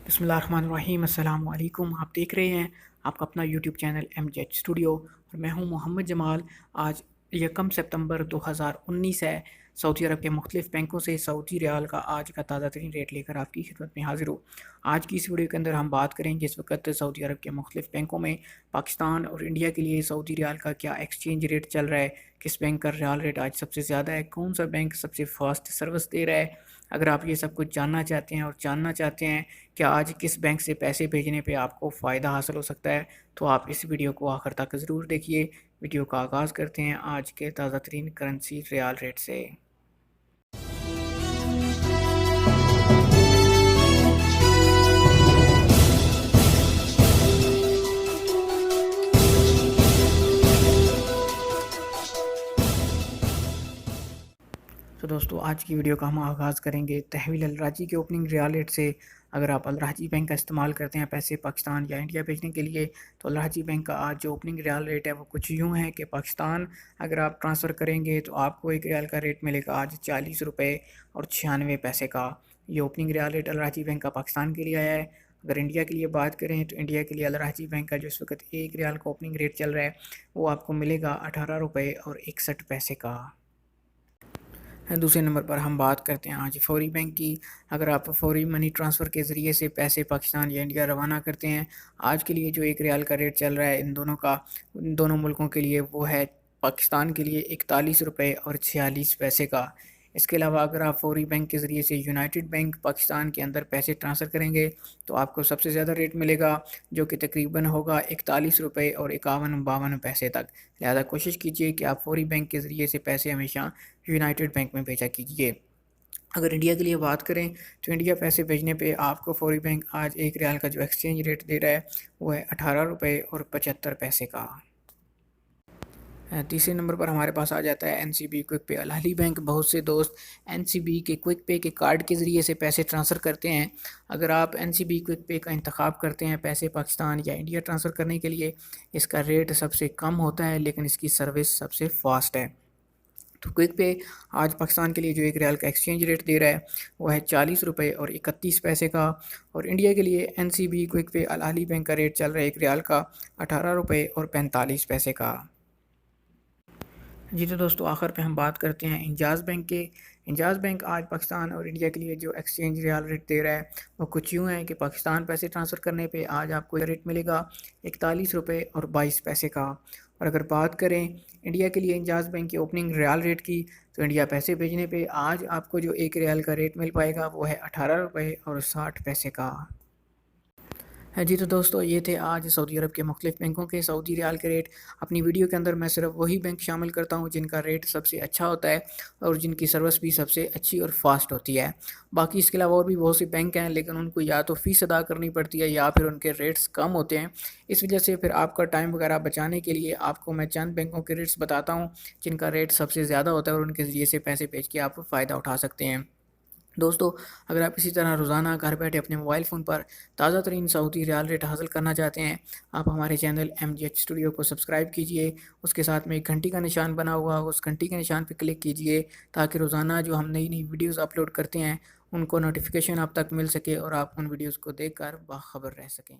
بسم اللہ الرحمن الرحیم۔ السلام علیکم۔ آپ دیکھ رہے ہیں آپ کا اپنا یوٹیوب چینل MJ اسٹوڈیو اور میں ہوں محمد جمال۔ آج 1 ستمبر 2019 ہے۔ سعودی عرب کے مختلف بینکوں سے سعودی ریال کا آج کا تازہ ترین ریٹ لے کر آپ کی خدمت میں حاضر ہوں۔ آج کی اس ویڈیو کے اندر ہم بات کریں جس وقت سعودی عرب کے مختلف بینکوں میں پاکستان اور انڈیا کے لیے سعودی ریال کا کیا ایکسچینج ریٹ چل رہا ہے، کس بینک کا ریال ریٹ آج سب سے زیادہ ہے، کون سا بینک سب سے فاسٹ سروس دے رہا ہے۔ اگر آپ یہ سب کچھ جاننا چاہتے ہیں اور جاننا چاہتے ہیں کہ آج کس بینک سے پیسے بھیجنے پہ آپ کو فائدہ حاصل ہو سکتا ہے، تو آپ اس ویڈیو کو آخر تک ضرور دیکھیے۔ ویڈیو کا آغاز کرتے ہیں آج کے تازہ ترین کرنسی ریال ریٹ سے۔ تو دوستو آج کی ویڈیو کا ہم آغاز کریں گے تحویل الراجی کے اوپننگ ریال ریٹ سے۔ اگر آپ الراجی بینک کا استعمال کرتے ہیں پیسے پاکستان یا انڈیا بھیجنے کے لیے، تو الراجی بینک کا آج جو اوپننگ ریال ریٹ ہے وہ کچھ یوں ہے کہ پاکستان اگر آپ ٹرانسفر کریں گے تو آپ کو ایک ریال کا ریٹ ملے گا آج 40 روپے اور 96 پیسے کا۔ یہ اوپننگ ریال ریٹ الراجی بینک کا پاکستان کے لیے آیا ہے۔ اگر انڈیا کے لیے بات کریں تو انڈیا کے لیے الراجی بینک کا جو اس وقت ایک ریال کا اوپننگ ریٹ چل رہا ہے وہ آپ کو ملے گا 18 روپے اور 61 پیسے کا۔ دوسرے نمبر پر ہم بات کرتے ہیں آج فوری بینک کی۔ اگر آپ فوری منی ٹرانسفر کے ذریعے سے پیسے پاکستان یا انڈیا روانہ کرتے ہیں، آج کے لیے جو ایک ریال کا ریٹ چل رہا ہے ان دونوں ملکوں کے لیے وہ ہے پاکستان کے لیے 41 روپے اور 46 پیسے کا۔ اس کے علاوہ اگر آپ فوری بینک کے ذریعے سے یونائٹڈ بینک پاکستان کے اندر پیسے ٹرانسفر کریں گے تو آپ کو سب سے زیادہ ریٹ ملے گا، جو کہ تقریباً ہوگا 41 روپے اور 51-52 پیسے تک۔ لہذا کوشش کیجئے کہ آپ فوری بینک کے ذریعے سے پیسے ہمیشہ یونائٹڈ بینک میں بھیجا کیجئے۔ اگر انڈیا کے لیے بات کریں تو انڈیا پیسے بھیجنے پہ آپ کو فوری بینک آج ایک ریال کا جو ایکسچینج ریٹ دے رہا ہے وہ ہے 18 روپے اور 75 پیسے کا۔ تیسرے نمبر پر ہمارے پاس آ جاتا ہے NCB کوئک پے الہلی بینک۔ بہت سے دوست NCB کے کوئک پے کے کارڈ کے ذریعے سے پیسے ٹرانسفر کرتے ہیں۔ اگر آپ NCB کوئک پے کا انتخاب کرتے ہیں پیسے پاکستان یا انڈیا ٹرانسفر کرنے کے لیے، اس کا ریٹ سب سے کم ہوتا ہے لیکن اس کی سروس سب سے فاسٹ ہے۔ تو کوئک پے آج پاکستان کے لیے جو ایک ریال کا ایکسچینج ریٹ دے رہا ہے وہ ہے 40 روپے اور 31 پیسے کا، اور انڈیا کے لیے NCB کوئک پے الہلی بینک کا ریٹ چل رہا ہے ایک ریال کا 18 روپے اور 45 پیسے کا۔ جی تو دوستو آخر پہ ہم بات کرتے ہیں انجاز بینک کے۔ انجاز بینک آج پاکستان اور انڈیا کے لیے جو ایکسچینج ریال ریٹ دے رہا ہے وہ کچھ یوں ہے کہ پاکستان پیسے ٹرانسفر کرنے پہ آج آپ کو ریٹ ملے گا 41 روپے اور 22 پیسے کا، اور اگر بات کریں انڈیا کے لیے انجاز بینک کے اوپننگ ریال ریٹ کی تو انڈیا پیسے بھیجنے پہ آج آپ کو جو ایک ریال کا ریٹ مل پائے گا وہ ہے 18 روپے اور 60 پیسے کا۔ جی تو دوستو یہ تھے آج سعودی عرب کے مختلف بینکوں کے سعودی ریال کے ریٹ۔ اپنی ویڈیو کے اندر میں صرف وہی بینک شامل کرتا ہوں جن کا ریٹ سب سے اچھا ہوتا ہے اور جن کی سروس بھی سب سے اچھی اور فاسٹ ہوتی ہے۔ باقی اس کے علاوہ اور بھی بہت سے بینک ہیں لیکن ان کو یا تو فیس ادا کرنی پڑتی ہے یا پھر ان کے ریٹس کم ہوتے ہیں۔ اس وجہ سے پھر آپ کا ٹائم وغیرہ بچانے کے لیے آپ کو میں چند بینکوں کے ریٹس بتاتا ہوں جن کا ریٹ سب سے زیادہ ہوتا ہے اور ان کے ذریعے سے پیسے بھیج کے آپ فائدہ اٹھا سکتے ہیں۔ دوستو اگر آپ اسی طرح روزانہ گھر بیٹھے اپنے موبائل فون پر تازہ ترین سعودی ریال ریٹ حاصل کرنا چاہتے ہیں، آپ ہمارے چینل MGH اسٹوڈیو کو سبسکرائب کیجئے۔ اس کے ساتھ میں ایک گھنٹی کا نشان بنا ہوا اس گھنٹی کے نشان پہ کلک کیجئے تاکہ روزانہ جو ہم نئی ویڈیوز اپلوڈ کرتے ہیں ان کو نوٹیفیکیشن آپ تک مل سکے اور آپ ان ویڈیوز کو دیکھ کر باخبر رہ سکیں۔